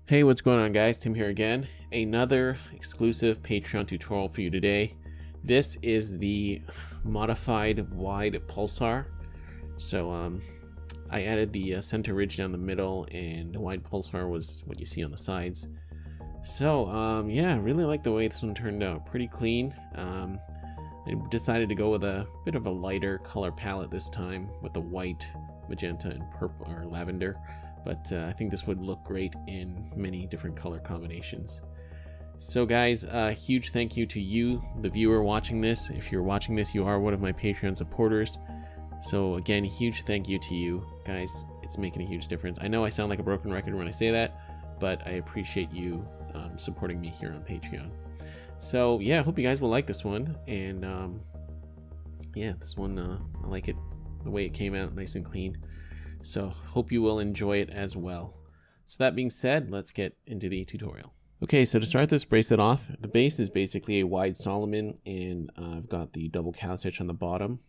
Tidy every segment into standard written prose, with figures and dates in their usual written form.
Hey, what's going on guys? Tim here again. Another exclusive Patreon tutorial for you today. This is the modified wide Pulsar. So I added the center ridge down the middle, and the wide Pulsar was what you see on the sides. So yeah, I really like the way this one turned out. Pretty clean. I decided to go with a bit of a lighter color palette this time with the white, magenta, and purple or lavender. But I think this would look great in many different color combinations. So guys, huge thank you to you, the viewer watching this. If you're watching this, you are one of my Patreon supporters. So again, huge thank you to you guys. It's making a huge difference. I know I sound like a broken record when I say that, but I appreciate you supporting me here on Patreon. So yeah, I hope you guys will like this one. And yeah, this one, I like it the way it came out, nice and clean. So hope you will enjoy it as well. So that being said, let's get into the tutorial. Okay, so to start this bracelet off, the base is basically a wide Solomon, and I've got the double cow stitch on the bottom.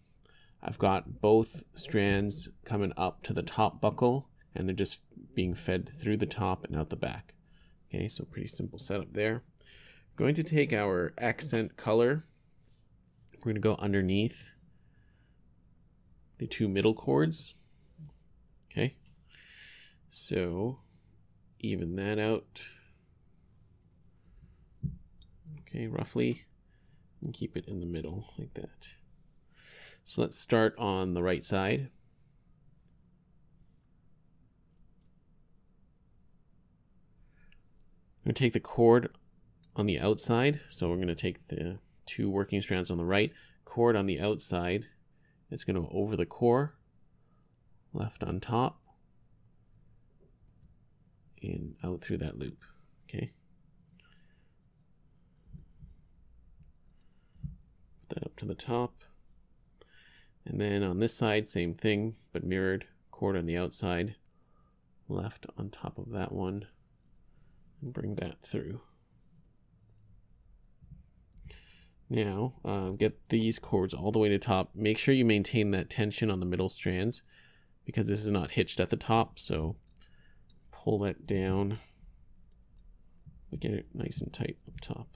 I've got both strands coming up to the top buckle, and they're just being fed through the top and out the back. Okay, so pretty simple setup there. We're going to take our accent color. We're going to go underneath the two middle cords. Okay, so even that out, okay, roughly, and keep it in the middle like that. So let's start on the right side. I'm going to take the cord on the outside, so we're going to take the two working strands on the right, cord on the outside, it's going to go over the core, left on top, and out through that loop. Okay. Put that up to the top. And then on this side, same thing, but mirrored, cord on the outside, left on top of that one, and bring that through. Now, get these cords all the way to the top. Make sure you maintain that tension on the middle strands, because this is not hitched at the top, so pull that down, but get it nice and tight up top.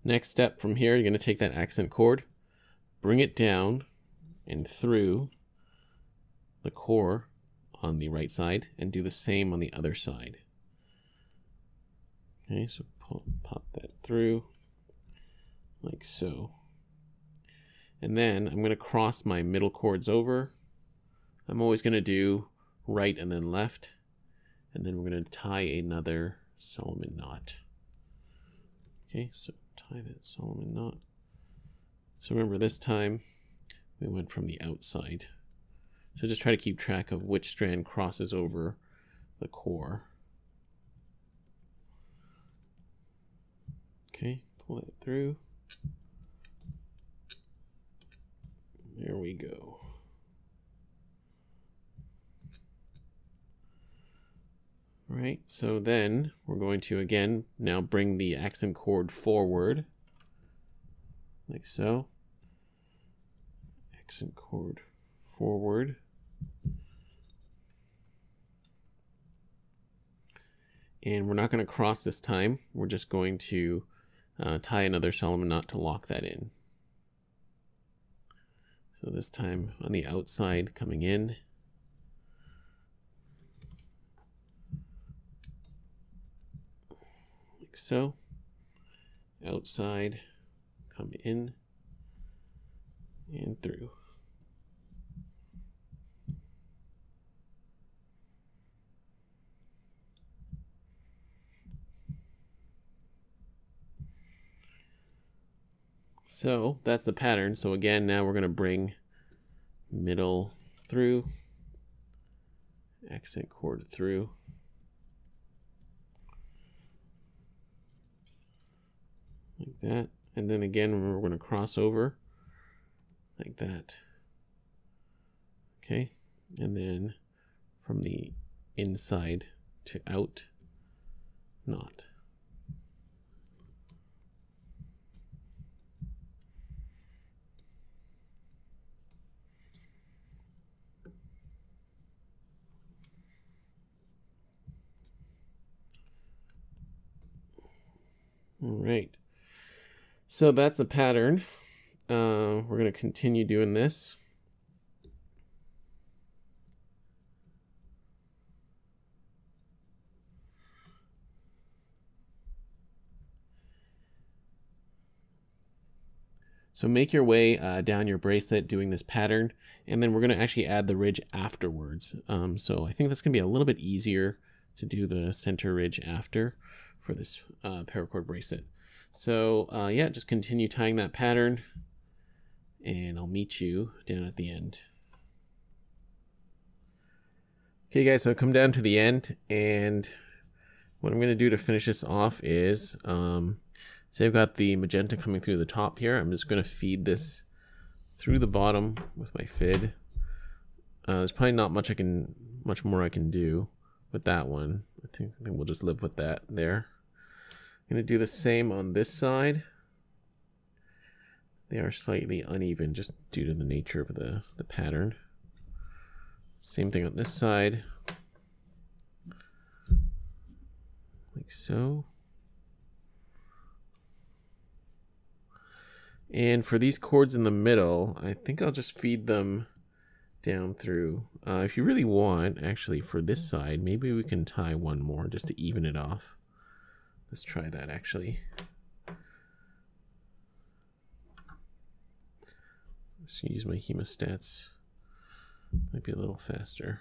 Next step from here, you're going to take that accent cord, bring it down and through the core on the right side, and do the same on the other side. Okay, so pop that through like so. And then I'm going to cross my middle cords over. I'm always going to do right and then left, and then we're going to tie another Solomon knot. Okay, so tie that Solomon knot. So remember, this time we went from the outside. So just try to keep track of which strand crosses over the core. Okay, pull that through. There we go. All right, so then we're going to again now bring the accent cord forward, like so. Accent cord forward. And we're not going to cross this time. We're just going to tie another Solomon knot to lock that in. So this time on the outside coming in. Like so. Outside, come in and through. So that's the pattern. So again, now we're going to bring middle through, accent cord through, like that. And then again, we're going to cross over like that. Okay. And then from the inside to out, knot. All right. So that's the pattern. We're going to continue doing this. So make your way down your bracelet doing this pattern, and then we're going to actually add the ridge afterwards. So I think that's going to be a little bit easier to do the center ridge after for this paracord bracelet. So yeah, just continue tying that pattern, and I'll meet you down at the end. Okay guys, so I've come down to the end, and what I'm going to do to finish this off is, say I've got the magenta coming through the top here. I'm just going to feed this through the bottom with my fid. There's probably not much more I can do with that one. I think we'll just live with that there. I'm going to do the same on this side. They are slightly uneven just due to the nature of the pattern. Same thing on this side. Like so. And for these cords in the middle, I think I'll just feed them down through. If you really want, actually, for this side, maybe we can tie one more just to even it off. Let's try that, actually. Just use my hemostats. Might be a little faster.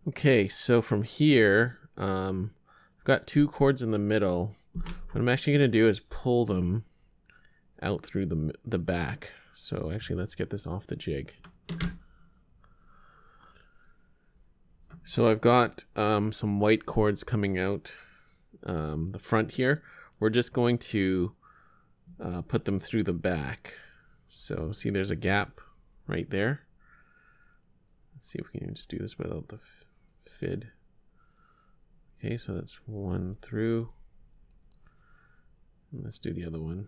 Okay, so from here, I've got two cords in the middle. What I'm actually going to do is pull them out through the back. So actually, let's get this off the jig. So I've got some white cords coming out the front here. We're just going to put them through the back. So see, there's a gap right there. Let's see if we can just do this without the fid. Okay, so that's one through. And let's do the other one.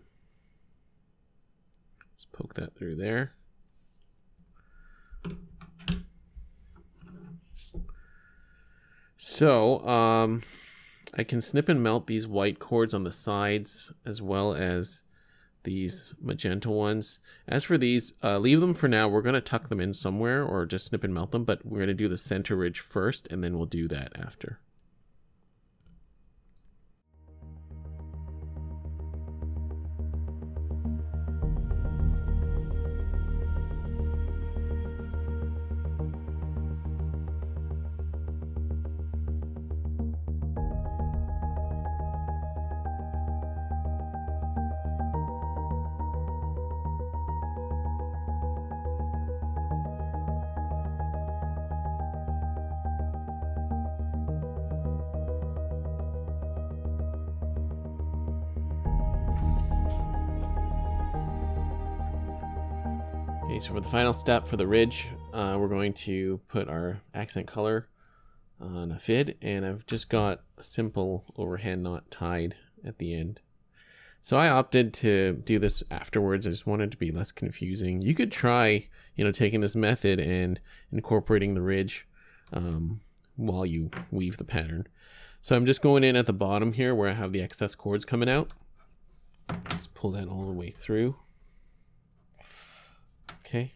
Just poke that through there. So I can snip and melt these white cords on the sides as well as these magenta ones. As for these, leave them for now. We're going to tuck them in somewhere or just snip and melt them, but we're going to do the center ridge first and then we'll do that after. Okay, so for the final step for the ridge, we're going to put our accent color on a fid, and I've just got a simple overhand knot tied at the end. So I opted to do this afterwards. I just wanted it to be less confusing. You could try, taking this method and incorporating the ridge while you weave the pattern. So I'm just going in at the bottom here where I have the excess cords coming out. Let's pull that all the way through. Okay.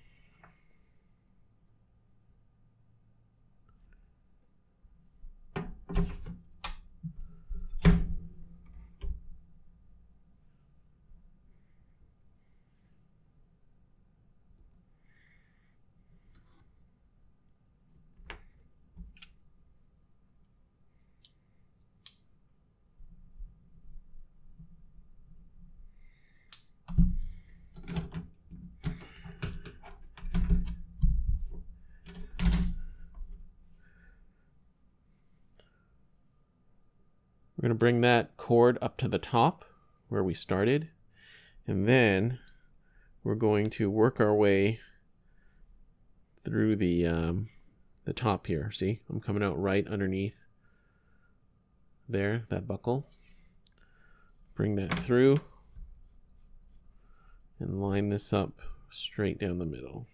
We're going to bring that cord up to the top where we started, and then we're going to work our way through the top here. See, I'm coming out right underneath there, that buckle. Bring that through and line this up straight down the middle.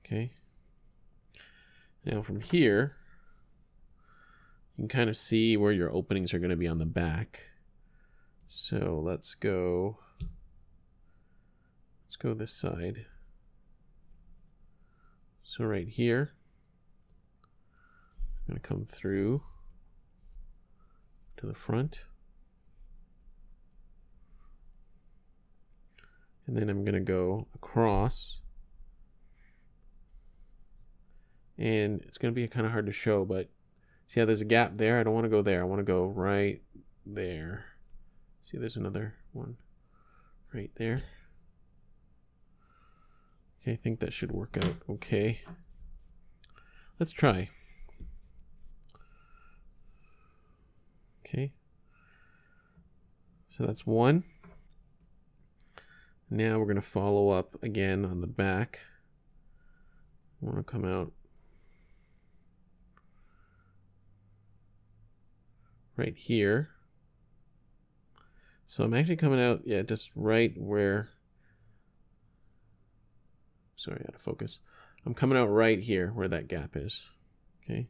Okay. Now from here, you can kind of see where your openings are going to be on the back. So let's go this side. So right here, I'm going to come through to the front. And then I'm going to go across. And it's going to be kind of hard to show, but see how there's a gap there? I don't want to go there. I want to go right there. See, there's another one right there. Okay, I think that should work out okay. Let's try. Okay. So that's one. Now we're going to follow up again on the back. I want to come out right here. So I'm actually coming out, yeah, just right where, sorry, out of focus. I'm coming out right here where that gap is. Okay.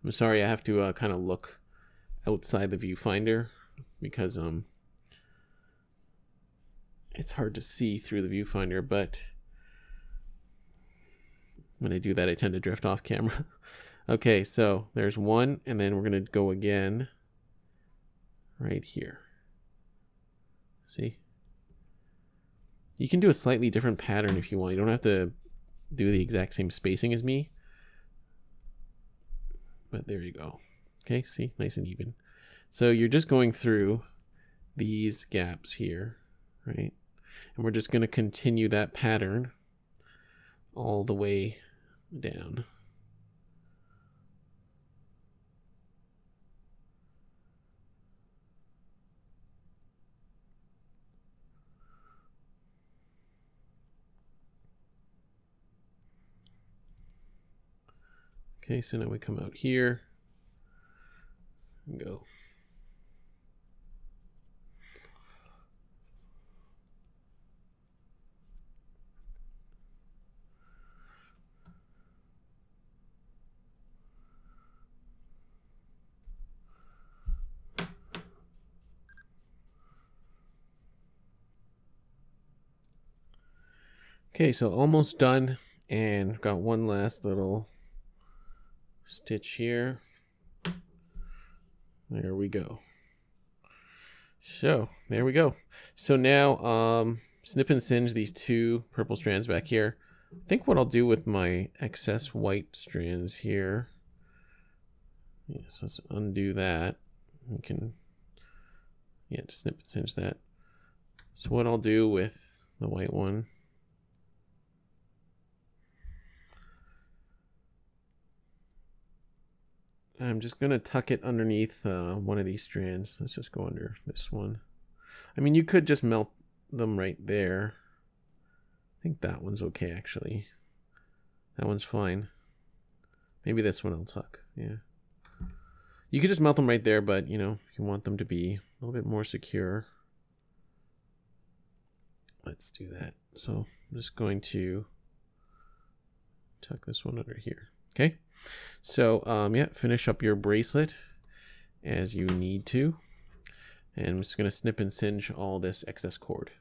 I'm sorry, I have to kind of look outside the viewfinder because it's hard to see through the viewfinder, but when I do that, I tend to drift off camera. Okay, so there's one, and then we're going to go again right here. See? You can do a slightly different pattern if you want. You don't have to do the exact same spacing as me. But there you go. Okay, see? Nice and even. So you're just going through these gaps here, right? And we're just going to continue that pattern all the way down. Okay, so now we come out here and go. Okay, so almost done, and got one last little stitch here. There we go. So there we go. So now snip and singe these two purple strands back here. I think what I'll do with my excess white strands here, yes, let's undo that. We can, yeah, snip and singe that. So what I'll do with the white one, I'm just going to tuck it underneath one of these strands. Let's just go under this one. I mean, you could just melt them right there. I think that one's okay, actually. That one's fine. Maybe this one I'll tuck. Yeah. You could just melt them right there, but, you know, if you want them to be a little bit more secure, let's do that. So I'm just going to tuck this one under here. Okay. So, yeah, finish up your bracelet as you need to. And I'm just going to snip and singe all this excess cord.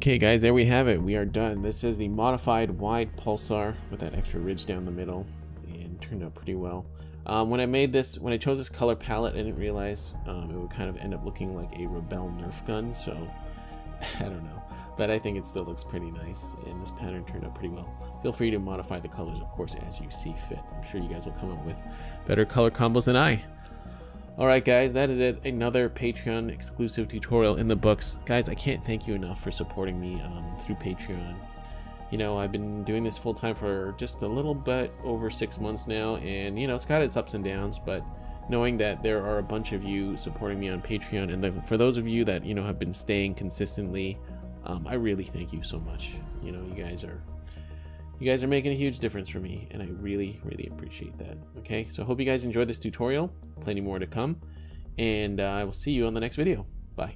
Okay guys, there we have it. We are done. This is the modified wide pulsar with that extra ridge down the middle, and turned out pretty well. When I chose this color palette, I didn't realize it would kind of end up looking like a Rebel Nerf gun, so I don't know. But I think it still looks pretty nice, and this pattern turned out pretty well. Feel free to modify the colors, of course, as you see fit. I'm sure you guys will come up with better color combos than I. Alright guys, that is it. Another Patreon exclusive tutorial in the books. Guys, I can't thank you enough for supporting me through Patreon. You know, I've been doing this full time for just a little bit over 6 months now, and you know, it's got its ups and downs, but knowing that there are a bunch of you supporting me on Patreon, and for those of you that, you know, have been staying consistently, I really thank you so much. You know, you guys are making a huge difference for me, and I really appreciate that. Okay, so I hope you guys enjoyed this tutorial. Plenty more to come, and I will see you on the next video. Bye.